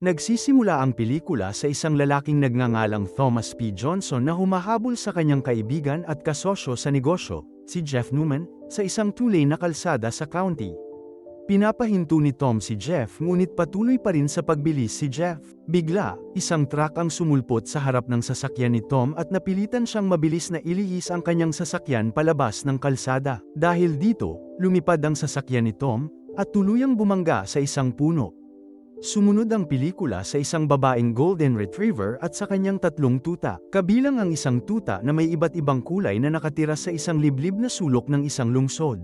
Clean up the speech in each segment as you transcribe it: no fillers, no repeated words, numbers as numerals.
Nagsisimula ang pelikula sa isang lalaking nagngangalang Thomas P. Johnson na humahabol sa kanyang kaibigan at kasosyo sa negosyo, si Jeff Newman, sa isang two-lane na kalsada sa county. Pinapahinto ni Tom si Jeff ngunit patuloy pa rin sa pagbilis si Jeff. Bigla, isang truck ang sumulpot sa harap ng sasakyan ni Tom at napilitan siyang mabilis na ilihis ang kanyang sasakyan palabas ng kalsada. Dahil dito, lumipad ang sasakyan ni Tom, at tuluyang bumangga sa isang puno. Sumunod ang pelikula sa isang babaeng Golden Retriever at sa kanyang tatlong tuta, kabilang ang isang tuta na may iba't ibang kulay na nakatira sa isang liblib na sulok ng isang lungsod.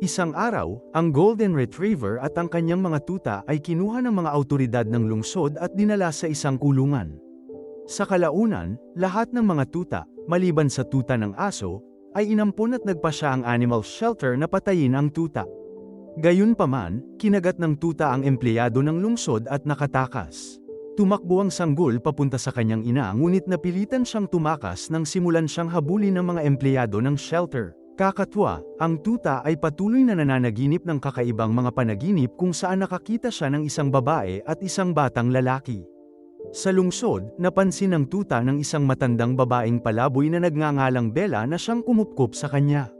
Isang araw, ang Golden Retriever at ang kanyang mga tuta ay kinuha ng mga awtoridad ng lungsod at dinala sa isang kulungan. Sa kalaunan, lahat ng mga tuta, maliban sa tuta ng aso, ay inampun at nagpasya ang animal shelter na patayin ang tuta. Gayunpaman, kinagat ng tuta ang empleyado ng lungsod at nakatakas. Tumakbo ang sanggol papunta sa kanyang ina ngunit napilitan siyang tumakas nang simulan siyang habulin ng mga empleyado ng shelter. Kakatwa, ang tuta ay patuloy na nananaginip ng kakaibang mga panaginip kung saan nakakita siya ng isang babae at isang batang lalaki. Sa lungsod, napansin ng tuta ng isang matandang babaeng palaboy na nagngangalang Bella na siyang kumupkop sa kanya.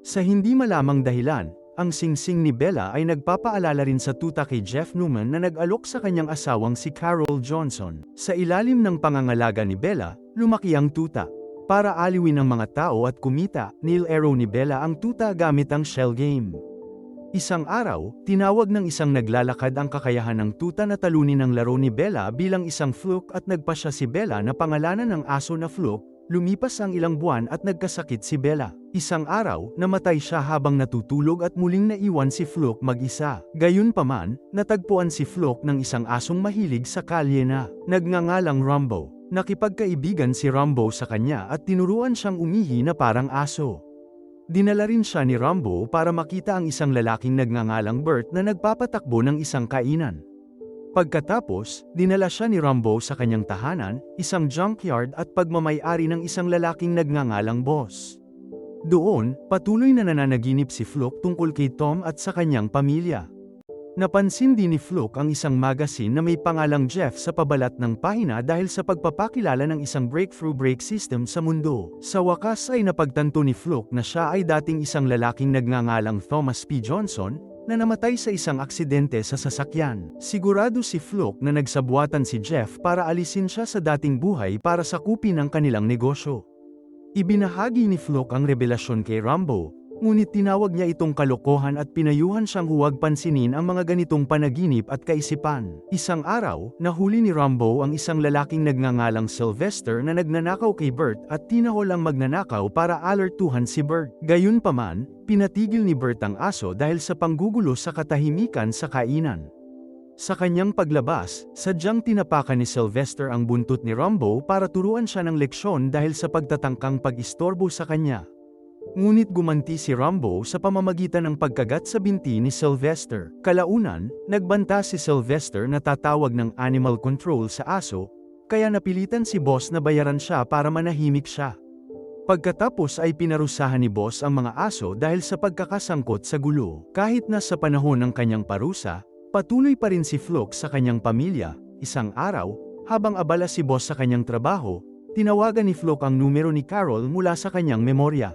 Sa hindi malamang dahilan, ang singsing ni Bella ay nagpapaalala rin sa tuta kay Jeff Newman na nag-alok sa kanyang asawang si Carol Johnson. Sa ilalim ng pangangalaga ni Bella, lumaki ang tuta. Para aliwin ang mga tao at kumita, nilaro ni Bella ang tuta gamit ang shell game. Isang araw, tinawag ng isang naglalakad ang kakayahan ng tuta na talunin ang laro ni Bella bilang isang fluke at nagpasya si Bella na pangalanan ng aso na fluke. Lumipas ang ilang buwan at nagkasakit si Bella. Isang araw, namatay siya habang natutulog at muling naiwan si Fluke mag-isa. Gayunpaman, natagpuan si Fluke ng isang asong mahilig sa kalye na nagngangalang Rumbo. Nakipagkaibigan si Rumbo sa kanya at tinuruan siyang umihi na parang aso. Dinala rin siya ni Rumbo para makita ang isang lalaking nagngangalang Bert na nagpapatakbo ng isang kainan. Pagkatapos, dinala siya ni Rumbo sa kanyang tahanan, isang junkyard at pagmamay-ari ng isang lalaking nagngangalang Boss. Doon, patuloy na nananaginip si Fluke tungkol kay Tom at sa kanyang pamilya. Napansin din ni Fluke ang isang magazine na may pangalang Jeff sa pabalat ng pahina dahil sa pagpapakilala ng isang breakthrough brake system sa mundo. Sa wakas ay napagtanto ni Fluke na siya ay dating isang lalaking nagngangalang Thomas P. Johnson, na namatay sa isang aksidente sa sasakyan. Sigurado si Fluke na nagsabuatan si Jeff para alisin siya sa dating buhay para sakupin ang kanilang negosyo. Ibinahagi ni Fluke ang revelasyon kay Rumbo, ngunit tinawag niya itong kalokohan at pinayuhan siyang huwag pansinin ang mga ganitong panaginip at kaisipan. Isang araw, nahuli ni Rumbo ang isang lalaking nagngangalang Sylvester na nagnanakaw kay Bert at tinahol ang magnanakaw para alertuhan si Bert. Gayunpaman, pinatigil ni Bert ang aso dahil sa panggugulo sa katahimikan sa kainan. Sa kanyang paglabas, sadyang tinapakan ni Sylvester ang buntot ni Rumbo para turuan siya ng leksyon dahil sa pagtatangkang pag-istorbo sa kanya. Ngunit gumanti si Rumbo sa pamamagitan ng pagkagat sa binti ni Sylvester. Kalaunan, nagbanta si Sylvester na tatawag ng animal control sa aso, kaya napilitan si Boss na bayaran siya para manahimik siya. Pagkatapos ay pinarusahan ni Boss ang mga aso dahil sa pagkakasangkot sa gulo. Kahit na sa panahon ng kanyang parusa, patuloy pa rin si Fluke sa kanyang pamilya. Isang araw, habang abala si Boss sa kanyang trabaho, tinawagan ni Fluke ang numero ni Carol mula sa kanyang memorya.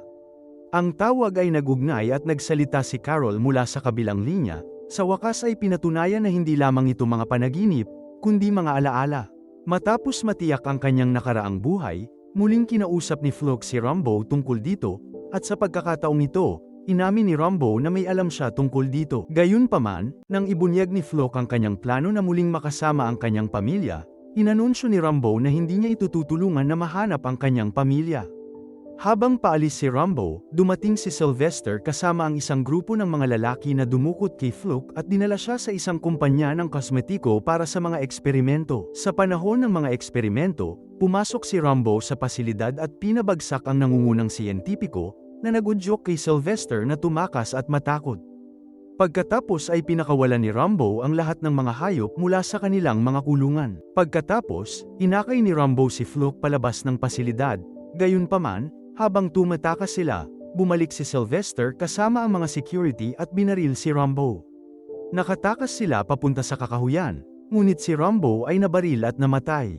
Ang tawag ay nagugnay at nagsalita si Carol mula sa kabilang linya. Sa wakas ay pinatunayan na hindi lamang ito mga panaginip, kundi mga alaala. Matapos matiyak ang kanyang nakaraang buhay, muling kinausap ni Fluke si Rumbo tungkol dito, at sa pagkakataong ito, inamin ni Rumbo na may alam siya tungkol dito. Gayunpaman, nang ibunyag ni Fluke ang kanyang plano na muling makasama ang kanyang pamilya, inanunsyo ni Rumbo na hindi niya itututulungan na mahanap ang kanyang pamilya. Habang paalis si Rumbo, dumating si Sylvester kasama ang isang grupo ng mga lalaki na dumukot kay Fluke at dinala siya sa isang kumpanya ng kosmetiko para sa mga eksperimento. Sa panahon ng mga eksperimento, pumasok si Rumbo sa pasilidad at pinabagsak ang nangungunang siyentipiko, na nagudyok kay Sylvester na tumakas at matakot. Pagkatapos ay pinakawalan ni Rumbo ang lahat ng mga hayop mula sa kanilang mga kulungan. Pagkatapos, inakay ni Rumbo si Fluke palabas ng pasilidad. Gayunpaman, habang tumatakas sila, bumalik si Sylvester kasama ang mga security at binaril si Rumbo. Nakatakas sila papunta sa kakahuyan, ngunit si Rambo ay nabaril at namatay.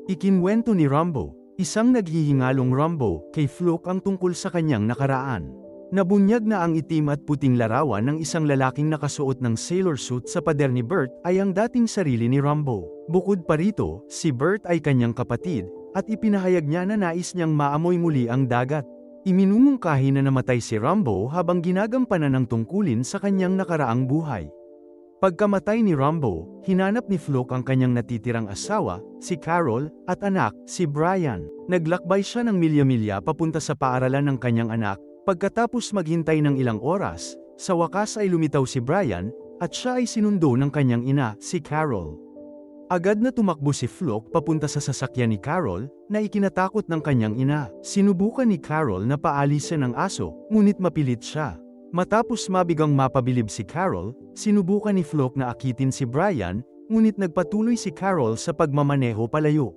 Ikinwento ni Rambo, isang naghihingalong Rambo, kay Fluke ang tungkol sa kanyang nakaraan. Nabunyag na ang itim at puting larawan ng isang lalaking nakasuot ng sailor suit sa pader ni Bert ay ang dating sarili ni Rambo. Bukod pa rito, si Bert ay kanyang kapatid, at ipinahayag niya na nais niyang maamoy muli ang dagat. Iminumungkahi na namatay si Rambo habang ginagampanan ng tungkulin sa kanyang nakaraang buhay. Pagkamatay ni Rambo, hinanap ni Fluke ang kanyang natitirang asawa, si Carol, at anak, si Brian. Naglakbay siya ng milya-milya papunta sa paaralan ng kanyang anak. Pagkatapos maghintay ng ilang oras, sa wakas ay lumitaw si Brian, at siya ay sinundo ng kanyang ina, si Carol. Agad na tumakbo si Fluke papunta sa sasakyan ni Carol, na ikinatakot ng kanyang ina. Sinubukan ni Carol na paalisin ang aso, ngunit mapilit siya. Matapos mabigang mapabilib si Carol, sinubukan ni Fluke na akitin si Brian, ngunit nagpatuloy si Carol sa pagmamaneho palayo.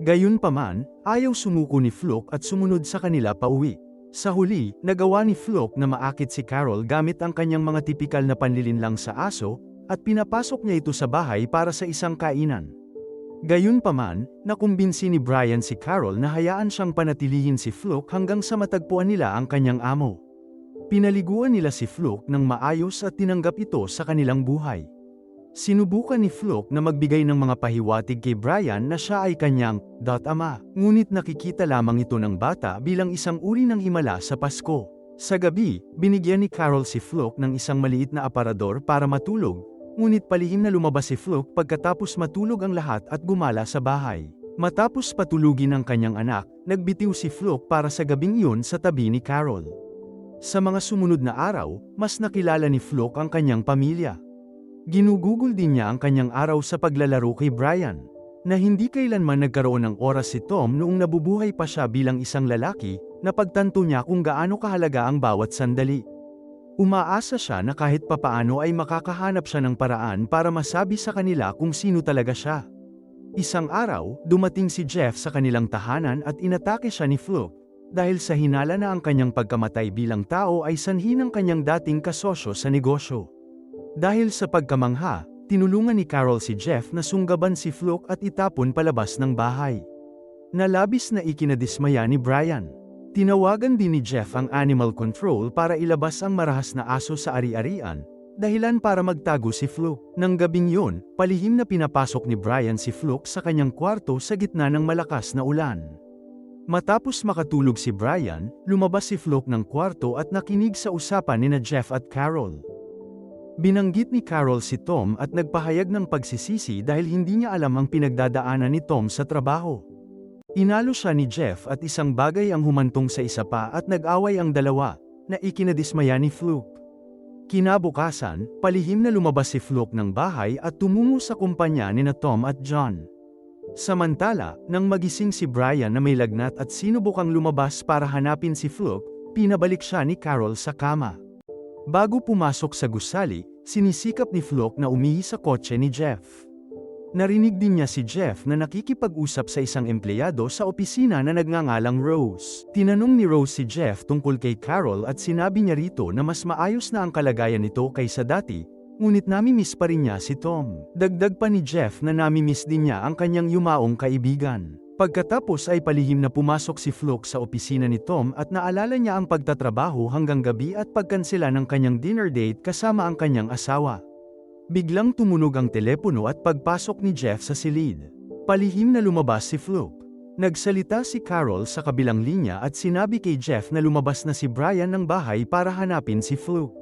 Gayunpaman, ayaw sumuko ni Fluke at sumunod sa kanila pauwi. Sa huli, nagawa ni Fluke na maakit si Carol gamit ang kanyang mga tipikal na panlilinlang sa aso, at pinapasok niya ito sa bahay para sa isang kainan. Gayunpaman, nakumbinsi ni Brian si Carol na hayaan siyang panatilihin si Fluke hanggang sa matagpuan nila ang kanyang amo. Pinaliguan nila si Fluke ng maayos at tinanggap ito sa kanilang buhay. Sinubukan ni Fluke na magbigay ng mga pahiwatig kay Brian na siya ay kanyang ama, ngunit nakikita lamang ito ng bata bilang isang uri ng himala sa Pasko. Sa gabi, binigyan ni Carol si Fluke ng isang maliit na aparador para matulog, ngunit palihim na lumabas si Fluke pagkatapos matulog ang lahat at gumala sa bahay. Matapos patulugin ang kanyang anak, nagbitiw si Fluke para sa gabing iyon sa tabi ni Carol. Sa mga sumunod na araw, mas nakilala ni Fluke ang kanyang pamilya. Ginugugol din niya ang kanyang araw sa paglalaro kay Brian, na hindi kailanman nagkaroon ng oras si Tom noong nabubuhay pa siya bilang isang lalaki, napagtanto niya kung gaano kahalaga ang bawat sandali. Umaasa siya na kahit papaano ay makakahanap siya ng paraan para masabi sa kanila kung sino talaga siya. Isang araw, dumating si Jeff sa kanilang tahanan at inatake siya ni Fluke, dahil sa hinala na ang kanyang pagkamatay bilang tao ay sanhi ng kanyang dating kasosyo sa negosyo. Dahil sa pagkamangha, tinulungan ni Carol si Jeff na sunggaban si Fluke at itapon palabas ng bahay. Nalabis na ikinadismaya ni Brian. Tinawagan din ni Jeff ang animal control para ilabas ang marahas na aso sa ari-arian, dahilan para magtago si Fluke. Nang gabing yun, palihim na pinapasok ni Brian si Fluke sa kanyang kwarto sa gitna ng malakas na ulan. Matapos makatulog si Brian, lumabas si Fluke ng kwarto at nakinig sa usapan nina Jeff at Carol. Binanggit ni Carol si Tom at nagpahayag ng pagsisisi dahil hindi niya alam ang pinagdadaanan ni Tom sa trabaho. Inalo siya ni Jeff at isang bagay ang humantong sa isa pa at nag-away ang dalawa, na ikinadismaya ni Fluke. Kinabukasan, palihim na lumabas si Fluke ng bahay at tumungo sa kumpanya nina Tom at John. Samantala, nang magising si Brian na may lagnat at sinubukang lumabas para hanapin si Fluke, pinabalik siya ni Carol sa kama. Bago pumasok sa gusali, sinisikap ni Fluke na umihi sa kotse ni Jeff. Narinig din niya si Jeff na nakikipag-usap sa isang empleyado sa opisina na nagngangalang Rose. Tinanong ni Rose si Jeff tungkol kay Carol at sinabi niya rito na mas maayos na ang kalagayan nito kaysa dati, ngunit namimiss pa rin niya si Tom. Dagdag pa ni Jeff na namimiss din niya ang kanyang yumaong kaibigan. Pagkatapos ay palihim na pumasok si Fluke sa opisina ni Tom at naalala niya ang pagtatrabaho hanggang gabi at pagkansela ng kanyang dinner date kasama ang kanyang asawa. Biglang tumunog ang telepono at pagpasok ni Jeff sa silid. Palihim na lumabas si Fluke. Nagsalita si Carol sa kabilang linya at sinabi kay Jeff na lumabas na si Brian ng bahay para hanapin si Fluke.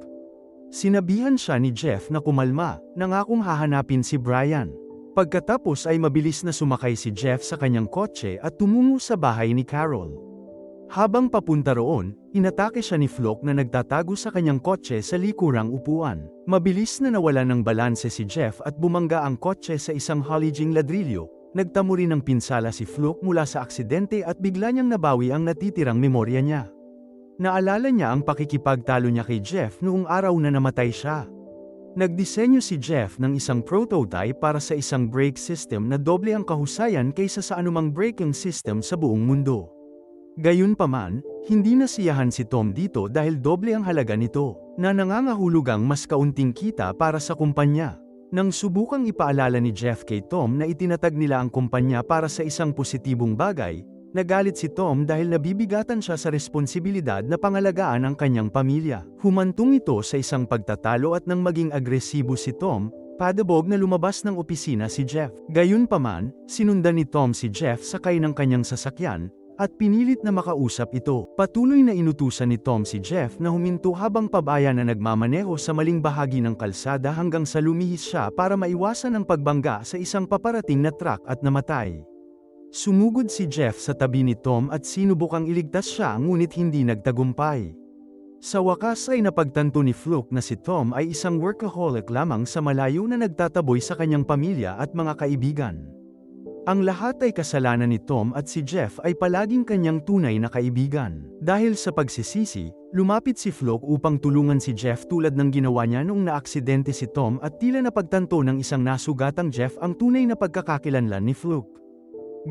Sinabihan siya ni Jeff na kumalma, nangakong hahanapin si Brian. Pagkatapos ay mabilis na sumakay si Jeff sa kanyang kotse at tumungo sa bahay ni Carol. Habang papunta roon, inatake siya ni Fluke na nagtatago sa kanyang kotse sa likurang upuan. Mabilis na nawala ng balanse si Jeff at bumangga ang kotse sa isang halijing ladrilyo. Nagtamo rin ng pinsala si Fluke mula sa aksidente at bigla niyang nabawi ang natitirang memorya niya. Naalala niya ang pakikipagtalo niya kay Jeff noong araw na namatay siya. Nagdisenyo si Jeff ng isang prototype para sa isang brake system na doble ang kahusayan kaysa sa anumang braking system sa buong mundo. Gayunpaman, hindi nasiyahan si Tom dito dahil doble ang halaga nito, na nangangahulugang mas kaunting kita para sa kumpanya. Nang subukang ipaalala ni Jeff kay Tom na itinatag nila ang kumpanya para sa isang positibong bagay, nagalit si Tom dahil nabibigatan siya sa responsibilidad na pangalagaan ang kanyang pamilya. Humantong ito sa isang pagtatalo at nang maging agresibo si Tom, padabog na lumabas ng opisina si Jeff. Gayunpaman, sinundan ni Tom si Jeff sakay ng kanyang sasakyan, at pinilit na makausap ito. Patuloy na inutusan ni Tom si Jeff na huminto habang pabaya na nagmamaneho sa maling bahagi ng kalsada hanggang sa lumihis siya para maiwasan ang pagbangga sa isang paparating na truck at namatay. Sumugod si Jeff sa tabi ni Tom at sinubukang iligtas siya ngunit hindi nagtagumpay. Sa wakas ay napagtanto ni Fluke na si Tom ay isang workaholic lamang sa malayo na nagtataboy sa kanyang pamilya at mga kaibigan. Ang lahat ay kasalanan ni Tom at si Jeff ay palaging kanyang tunay na kaibigan. Dahil sa pagsisisi, lumapit si Fluke upang tulungan si Jeff tulad ng ginawa niya noong naaksidente si Tom at tila napagtanto ng isang nasugatang Jeff ang tunay na pagkakakilanlan ni Fluke.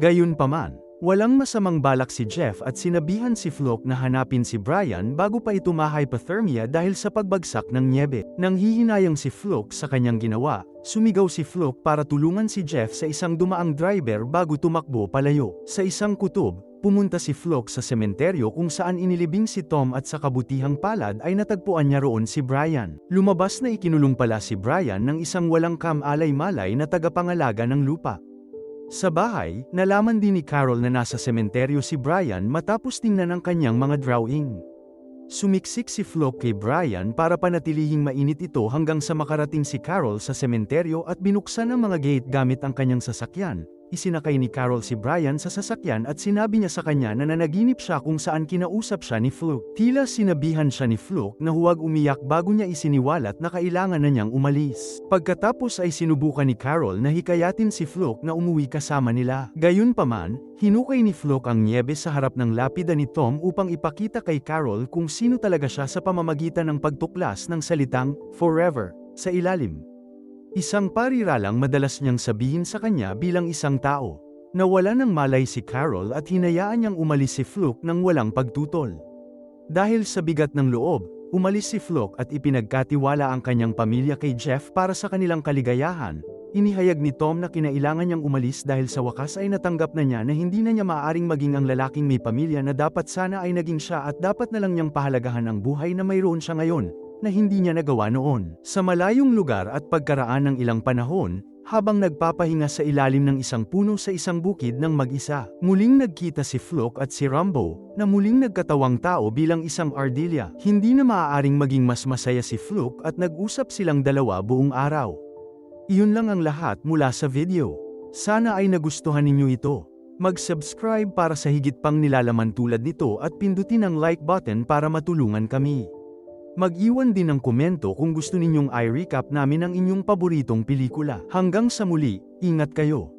Gayunpaman, walang masamang balak si Jeff at sinabihan si Fluke na hanapin si Brian bago pa ito ma-hypothermia dahil sa pagbagsak ng nyebe. Nang hihinayang si Fluke sa kanyang ginawa, sumigaw si Fluke para tulungan si Jeff sa isang dumaang driver bago tumakbo palayo. Sa isang kutob, pumunta si Fluke sa sementeryo kung saan inilibing si Tom at sa kabutihang palad ay natagpuan niya roon si Brian. Lumabas na ikinulong pala si Brian ng isang walang kam-alay-malay na tagapangalaga ng lupa. Sa bahay, nalaman din ni Carol na nasa sementeryo si Brian matapos tingnan ang kanyang mga drawing. Sumiksik si Fluke kay Brian para panatilihing mainit ito hanggang sa makarating si Carol sa sementeryo at binuksan ang mga gate gamit ang kanyang sasakyan. Isinakay ni Carol si Brian sa sasakyan at sinabi niya sa kanya na nanaginip siya kung saan kinausap siya ni Fluke. Tila sinabihan siya ni Fluke na huwag umiyak bago niya isiniwalat na kailangan na niyang umalis. Pagkatapos ay sinubukan ni Carol na hikayatin si Fluke na umuwi kasama nila. Gayunpaman, hinukay ni Fluke ang nyebe sa harap ng lapida ni Tom upang ipakita kay Carol kung sino talaga siya sa pamamagitan ng pagtuklas ng salitang "forever" sa ilalim. Isang pariralang madalas niyang sabihin sa kanya bilang isang tao. Nawala ng malay si Carol at hinayaan niyang umalis si Fluke nang walang pagtutol. Dahil sa bigat ng loob, umalis si Fluke at ipinagkatiwala ang kanyang pamilya kay Jeff para sa kanilang kaligayahan. Inihayag ni Tom na kinailangan niyang umalis dahil sa wakas ay natanggap na niya na hindi na niya maaaring maging ang lalaking may pamilya na dapat sana ay naging siya at dapat na lang niyang pahalagahan ang buhay na mayroon siya ngayon, na hindi niya nagawa noon. Sa malayong lugar at pagkaraan ng ilang panahon, habang nagpapahinga sa ilalim ng isang puno sa isang bukid ng mag-isa, muling nagkita si Fluke at si Rambo, na muling nagkatawang tao bilang isang ardilya. Hindi na maaaring maging mas masaya si Fluke at nag-usap silang dalawa buong araw. Iyon lang ang lahat mula sa video. Sana ay nagustuhan ninyo ito. Mag-subscribe para sa higit pang nilalaman tulad nito at pindutin ang like button para matulungan kami. Mag-iwan din ng komento kung gusto ninyong i-recap namin ang inyong paboritong pelikula. Hanggang sa muli, ingat kayo.